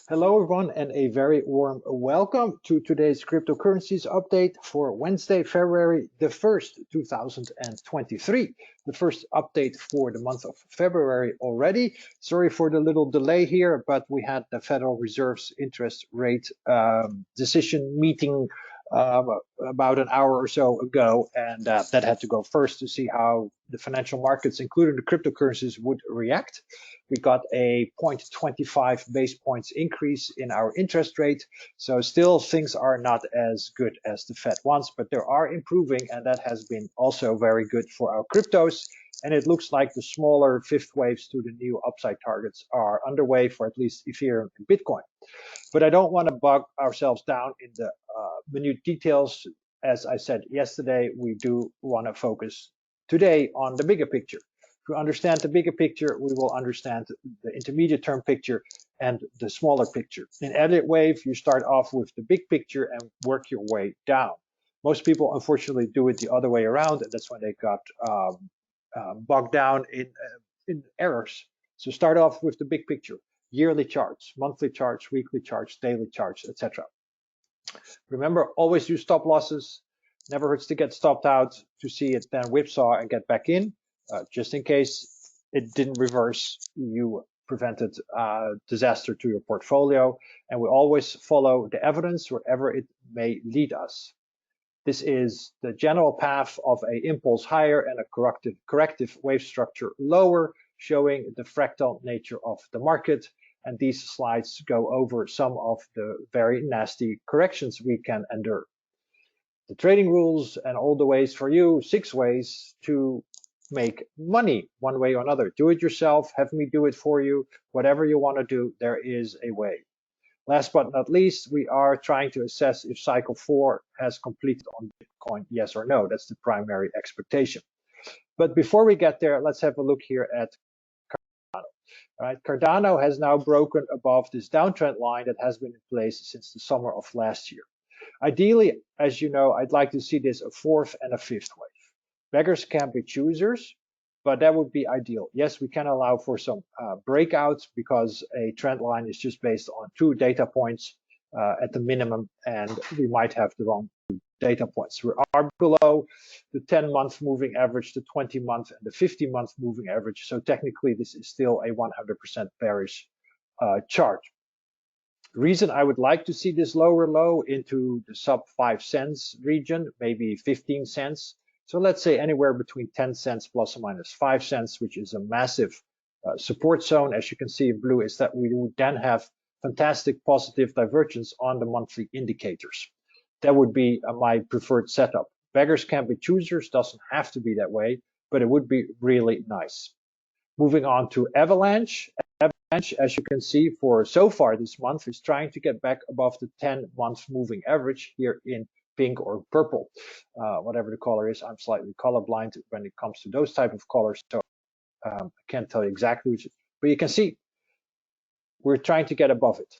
Hello, everyone, and a very warm welcome to today's cryptocurrencies update for Wednesday, February the 1st, 2023. The first update for the month of February already. Sorry for the little delay here, but we had the Federal Reserve's interest rate decision meeting about an hour or so ago, and that had to go first to see how the financial markets, including the cryptocurrencies, would react. We got a 0.25 base points increase in our interest rate. So still things are not as good as the Fed wants, but they are improving, and that has been also very good for our cryptos. And it looks like the smaller fifth waves to the new upside targets are underway for at least Ethereum and Bitcoin. But I don't want to bog ourselves down in the minute details. As I said yesterday, we do want to focus today on the bigger picture. To understand the bigger picture, we will understand the intermediate term picture and the smaller picture. In Elliott Wave, you start off with the big picture and work your way down. Most people, unfortunately, do it the other way around, and that's when they got bogged down in errors. So start off with the big picture. Yearly charts, monthly charts, weekly charts, daily charts, etc. Remember, always use stop losses. Never hurts to get stopped out to see it then whipsaw and get back in. Just in case it didn't reverse, you prevented disaster to your portfolio. And we always follow the evidence wherever it may lead us. This is the general path of an impulse higher and a corrective wave structure lower, showing the fractal nature of the market. And these slides go over some of the very nasty corrections we can endure. The trading rules and all the ways for you, 6 ways to make money one way or another. Do it yourself, have me do it for you, whatever you want to do, there is a way. Last but not least, we are trying to assess if cycle 4 has completed on Bitcoin, yes or no. That's the primary expectation. But before we get there, let's have a look here at Cardano. All right, Cardano has now broken above this downtrend line that has been in place since the summer of last year. Ideally, as you know, I'd like to see this a fourth and a fifth wave. Beggars can't be choosers, but that would be ideal. Yes, we can allow for some breakouts because a trend line is just based on 2 data points at the minimum, and we might have the wrong data points. We are below the 10-month moving average, the 20-month and the 50-month moving average. So technically, this is still a 100% bearish chart. The reason I would like to see this lower low into the sub 5 cents region, maybe 15 cents. So let's say anywhere between 10 cents plus or minus 5 cents, which is a massive support zone. As you can see in blue, is that we would then have fantastic positive divergence on the monthly indicators. That would be my preferred setup. Beggars can't be choosers, doesn't have to be that way, but it would be really nice. Moving on to Avalanche. Avalanche, as you can see, for so far this month, is trying to get back above the 10-month moving average here in pink or purple, whatever the color is. I'm slightly colorblind when it comes to those type of colors, so I can't tell you exactly which, but you can see we're trying to get above it.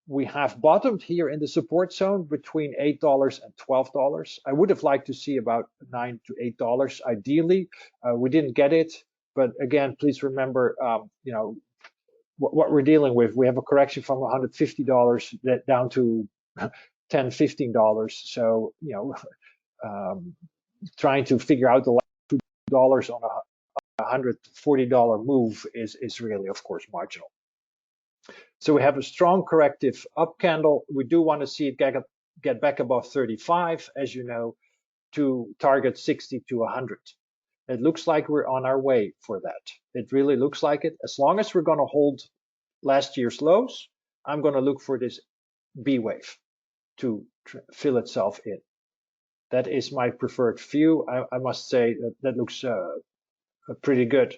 We have bottomed here in the support zone between $8 and $12. I would have liked to see about $9 to $8 ideally. We didn't get it, but again, please remember, you know, what we're dealing with. We have a correction from $150 down to $10, $15. So, you know, trying to figure out the last $2 on a $140 move is really, of course, marginal. So we have a strong corrective up candle. We do want to see it get back above 35, as you know, to target 60 to 100. It looks like we're on our way for that. It really looks like it. As long as we're going to hold last year's lows, I'm going to look for this B wave to fill itself in. That is my preferred view. I must say that looks pretty good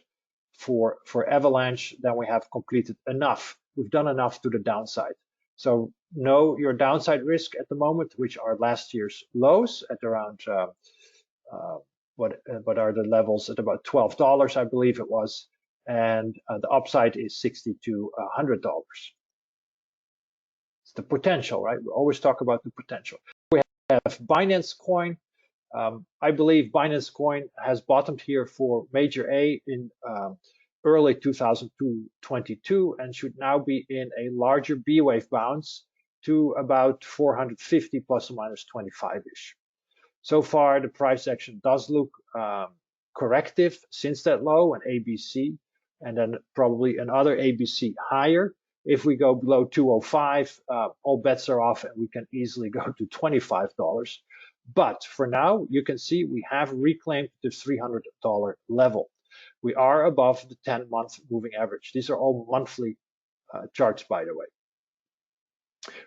for Avalanche. Then we have completed enough. We've done enough to the downside. So know your downside risk at the moment, which are last year's lows at around what are the levels at about $12, I believe it was, and the upside is $60 to $100. It's the potential, right? We always talk about the potential. We have Binance Coin. I believe Binance Coin has bottomed here for major A in early 2022 and should now be in a larger B wave bounce to about 450 plus or minus 25-ish. So far, the price action does look corrective since that low, an ABC, and then probably another ABC higher. If we go below 205, all bets are off and we can easily go to $25. But for now, you can see we have reclaimed the $300 level. We are above the 10-month moving average. These are all monthly charts, by the way.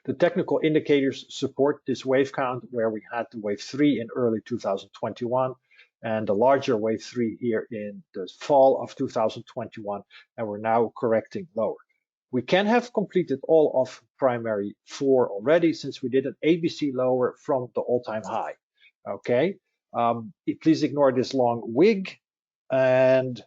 The technical indicators support this wave count, where we had the wave 3 in early 2021 and the larger wave 3 here in the fall of 2021, and we're now correcting lower. We can have completed all of primary 4 already, since we did an ABC lower from the all-time high. Okay, please ignore this long wig. And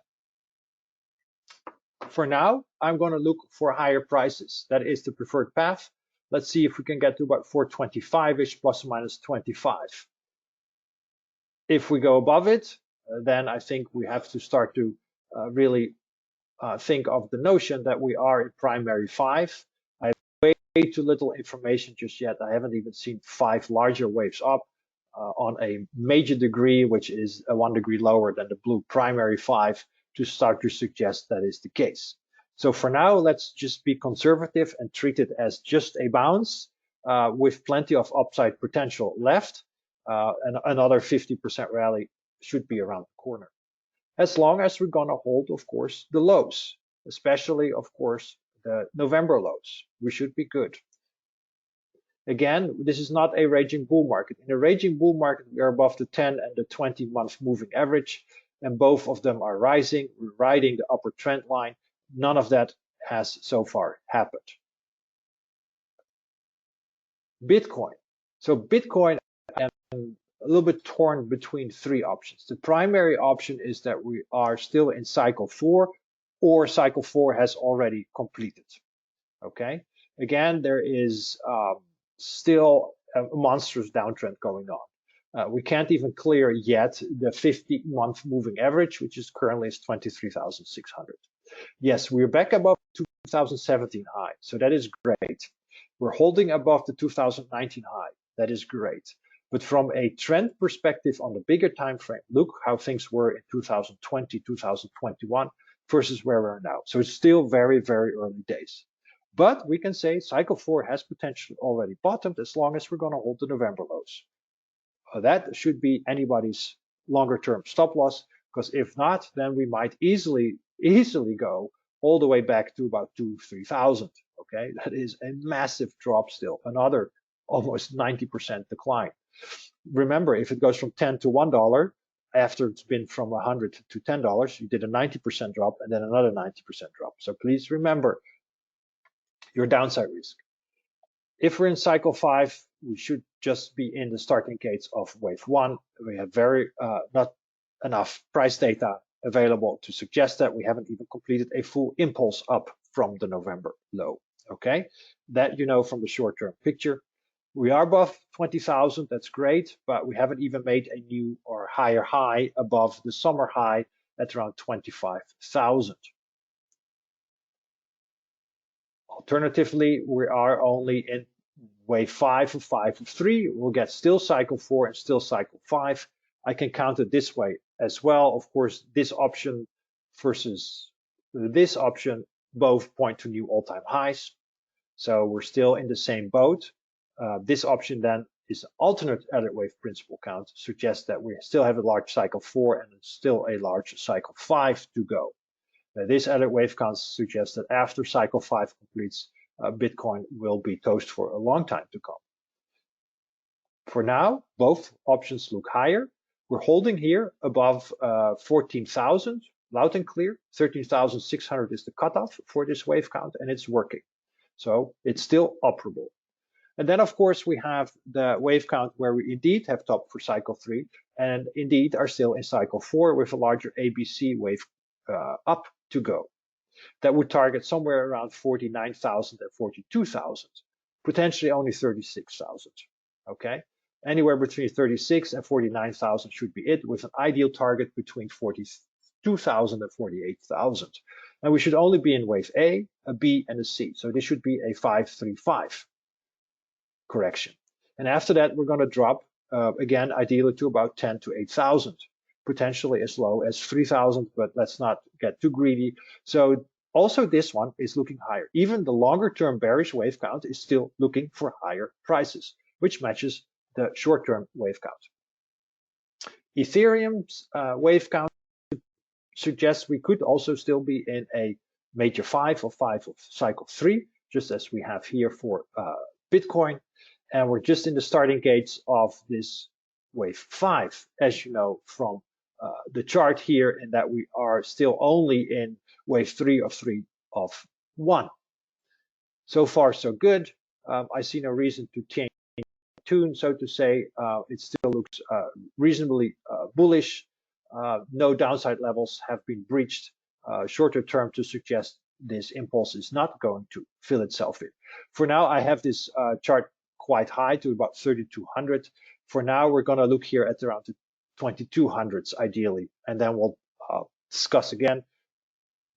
for now, I'm going to look for higher prices. That is the preferred path. Let's see if we can get to about 425-ish plus or minus 25. If we go above it, then I think we have to start to really think of the notion that we are in primary 5. I have way too little information just yet. I haven't even seen 5 larger waves up on a major degree, which is 1 degree lower than the blue primary 5, to start to suggest that is the case. So for now, let's just be conservative and treat it as just a bounce with plenty of upside potential left. And another 50% rally should be around the corner. As long as we're going to hold, of course, the lows, especially, of course, the November lows. We should be good. Again, this is not a raging bull market. In a raging bull market, we are above the 10 and the 20-month moving average, and both of them are rising. We're riding the upper trend line. None of that has so far happened. Bitcoin. So Bitcoin, I'm a little bit torn between 3 options. The primary option is that we are still in cycle 4, or cycle 4 has already completed. Okay. Again, there is still a monstrous downtrend going on. We can't even clear yet the 50-month moving average, which is currently 23,600. Yes, we're back above 2017 high, so that is great. We're holding above the 2019 high. That is great. But from a trend perspective on the bigger time frame, look how things were in 2020, 2021 versus where we're now. So it's still very, very early days. But we can say cycle 4 has potentially already bottomed, as long as we're going to hold the November lows. That should be anybody's longer term stop loss, because if not, then we might easily go all the way back to about 2,000-3,000. Okay, that is a massive drop still, another almost 90% decline. Remember, if it goes from 10 to $1 after it's been from 100 to $10, you did a 90% drop and then another 90% drop. So please remember your downside risk. If we're in cycle 5, we should just be in the starting gates of wave 1. We have very not enough price data available to suggest that. We haven't even completed a full impulse up from the November low. Okay, that you know from the short-term picture. We are above 20,000, that's great, but we haven't even made a new or higher high above the summer high at around 25,000. Alternatively, we are only in wave 5 of 5 of 3. We'll get still cycle 4 and still cycle 5. I can count it this way as well. Of course, this option versus this option both point to new all-time highs. So we're still in the same boat. This option then is alternate Elliott Wave principal count, suggests that we still have a large cycle 4 and still a large cycle 5 to go. This Elliott Wave count suggests that after cycle 5 completes, Bitcoin will be toast for a long time to come. For now, both options look higher. We're holding here above 14,000, loud and clear. 13,600 is the cutoff for this wave count, and it's working. So it's still operable. And then, of course, we have the wave count where we indeed have topped for cycle 3 and indeed are still in cycle 4 with a larger ABC wave up to go. That would target somewhere around 49,000 and 42,000, potentially only 36,000. Okay, anywhere between 36 and 49,000 should be it, with an ideal target between 42 2,000 and 48,000. And we should only be in wave A, a B, and a C. So this should be a 535 correction. And after that, we're going to drop again, ideally to about 10 to 8,000, potentially as low as 3,000, but let's not get too greedy. So also this one is looking higher. Even the longer term bearish wave count is still looking for higher prices, which matches the short term wave count. Ethereum's wave count suggests we could also still be in a major 5 or 5 of cycle 3, just as we have here for Bitcoin. And we're just in the starting gates of this wave 5, as you know from the chart here, in that we are still only in wave 3 of 1. So far, so good. I see no reason to change tune, so to say. It still looks reasonably bullish. No downside levels have been breached shorter term to suggest this impulse is not going to fill itself in. For now, I have this chart quite high to about 3,200. For now, we're going to look here at around the 2,200s ideally, and then we'll discuss again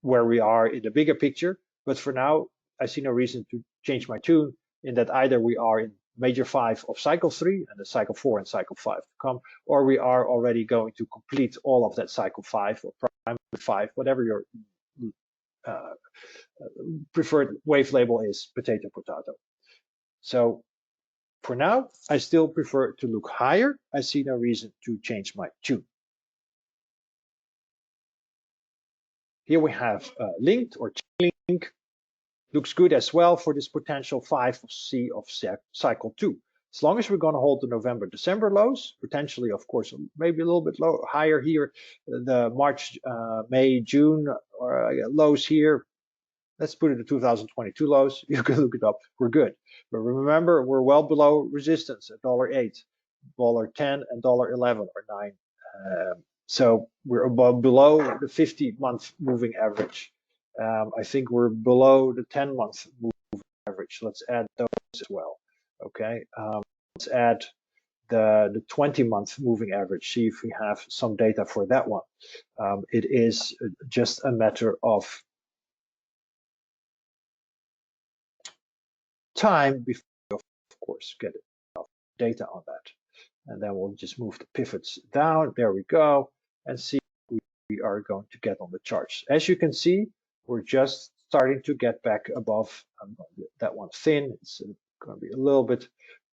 where we are in the bigger picture. But for now, I see no reason to change my tune, in that either we are in major 5 of cycle 3 and the cycle 4 and cycle 5 to come, or we are already going to complete all of that cycle 5 or primary 5, whatever your preferred wave label is, potato. So for now, I still prefer to look higher. I see no reason to change my tune. Here we have linked or link. Looks good as well for this potential 5 of C of cycle 2. As long as we're going to hold the November, December lows, potentially, of course, maybe a little bit higher here, the March, May, June lows here. Let's put it to 2022 lows. You can look it up. We're good. But remember, we're well below resistance at $8, $10, and $11 or 9. So we're above below the 50-month moving average. I think we're below the 10-month moving average. Let's add those as well. Okay. Let's add the 20-month moving average. See if we have some data for that one. It is just a matter of time before we, of course, get enough data on that. And then we'll just move the pivots down. There we go. And see what we are going to get on the charts. As you can see, we're just starting to get back above that one thin. It's going to be a little bit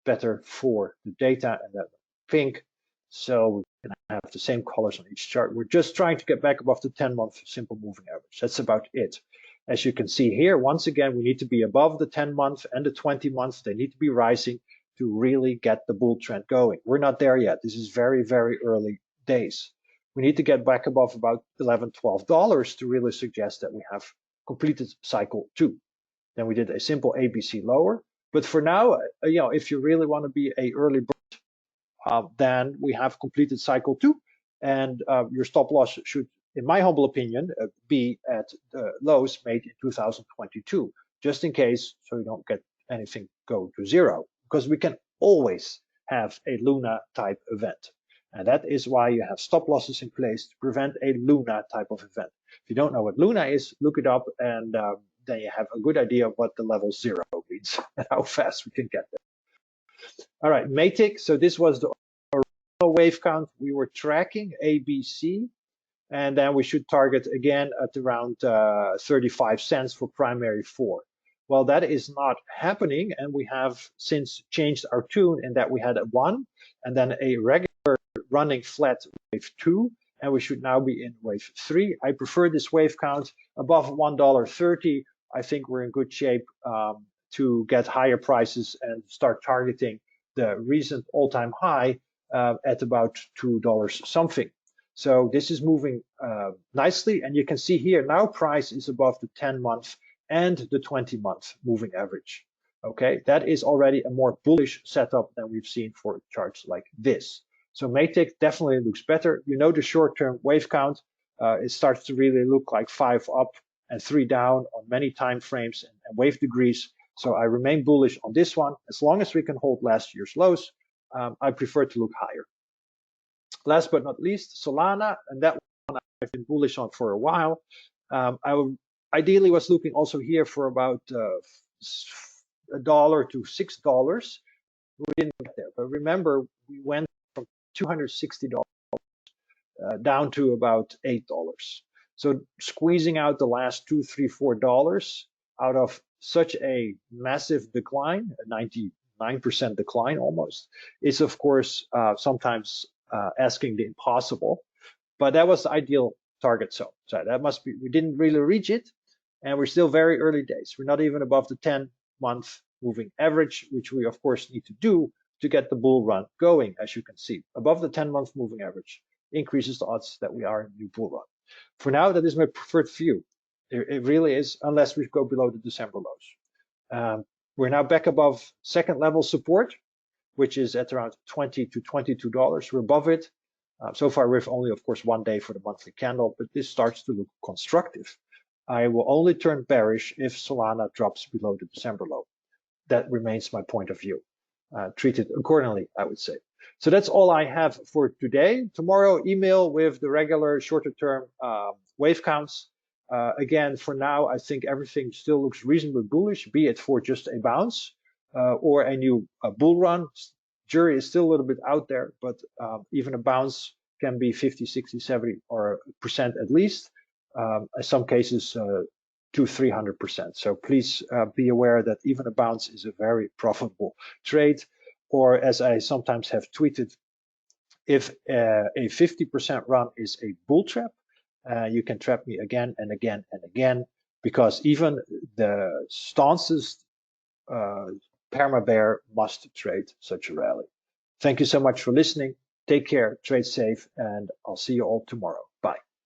better for the data, and that pink. So we can have the same colors on each chart. We're just trying to get back above the 10-month simple moving average. That's about it. As you can see here, once again, we need to be above the 10-month and the 20-month. They need to be rising to really get the bull trend going. We're not there yet. This is very, very early days. We need to get back above about $11, $12 to really suggest that we have completed cycle 2. Then we did a simple ABC lower. But for now, if you really want to be an early bird, then we have completed cycle 2, and your stop loss should, in my humble opinion, be at the lows made in 2022, just in case, so you don't get anything go to zero, because we can always have a Luna type event. And that is why you have stop losses in place to prevent a Luna type of event. If you don't know what Luna is, look it up, and then you have a good idea of what the level 0 means and how fast we can get there. All right, Matic. So this was the original wave count. We were tracking ABC, and then we should target again at around 35 cents for primary 4. Well, that is not happening, and we have since changed our tune in that we had a 1 and then a regular running flat wave 2, and we should now be in wave 3. I prefer this wave count above $1.30. I think we're in good shape to get higher prices and start targeting the recent all-time high at about $2 something. So this is moving nicely, and you can see here now price is above the 10-month and the 20-month moving average. Okay, that is already a more bullish setup than we've seen for charts like this. So Matic definitely looks better. You know the short-term wave count, it starts to really look like 5 up and 3 down on many time frames and wave degrees. So I remain bullish on this one. As long as we can hold last year's lows, I prefer to look higher. Last but not least, Solana, and that one I've been bullish on for a while. Ideally was looking also here for about $1 to $6. We didn't get there, but remember we went from $260 down to about $8. So squeezing out the last $2, $3, $4 out of such a massive decline, a 99% decline almost, is of course sometimes asking the impossible. But that was the ideal target zone. So that must be, we didn't really reach it, and we're still very early days. We're not even above the 10-month moving average, which we of course need to do to get the bull run going, as you can see. Above the 10-month moving average increases the odds that we are in a new bull run. For now, that is my preferred view. It really is, unless we go below the December lows. We're now back above second level support, which is at around $20 to $22. We're above it. So far, we've only, of course, 1 day for the monthly candle, but this starts to look constructive. I will only turn bearish if Solana drops below the December low. That remains my point of view. Treat it accordingly, I would say. So that's all I have for today. Tomorrow, email with the regular shorter term wave counts. Again, for now, I think everything still looks reasonably bullish, be it for just a bounce or a new bull run. Jury is still a little bit out there, but even a bounce can be 50, 60, 70% at least. In some cases, 200-300%. So please be aware that even a bounce is a very profitable trade. Or as I sometimes have tweeted, if a 50% run is a bull trap, you can trap me again and again and again, because even the stances perma bear must trade such a rally. Thank you so much for listening. Take care, trade safe, and I'll see you all tomorrow.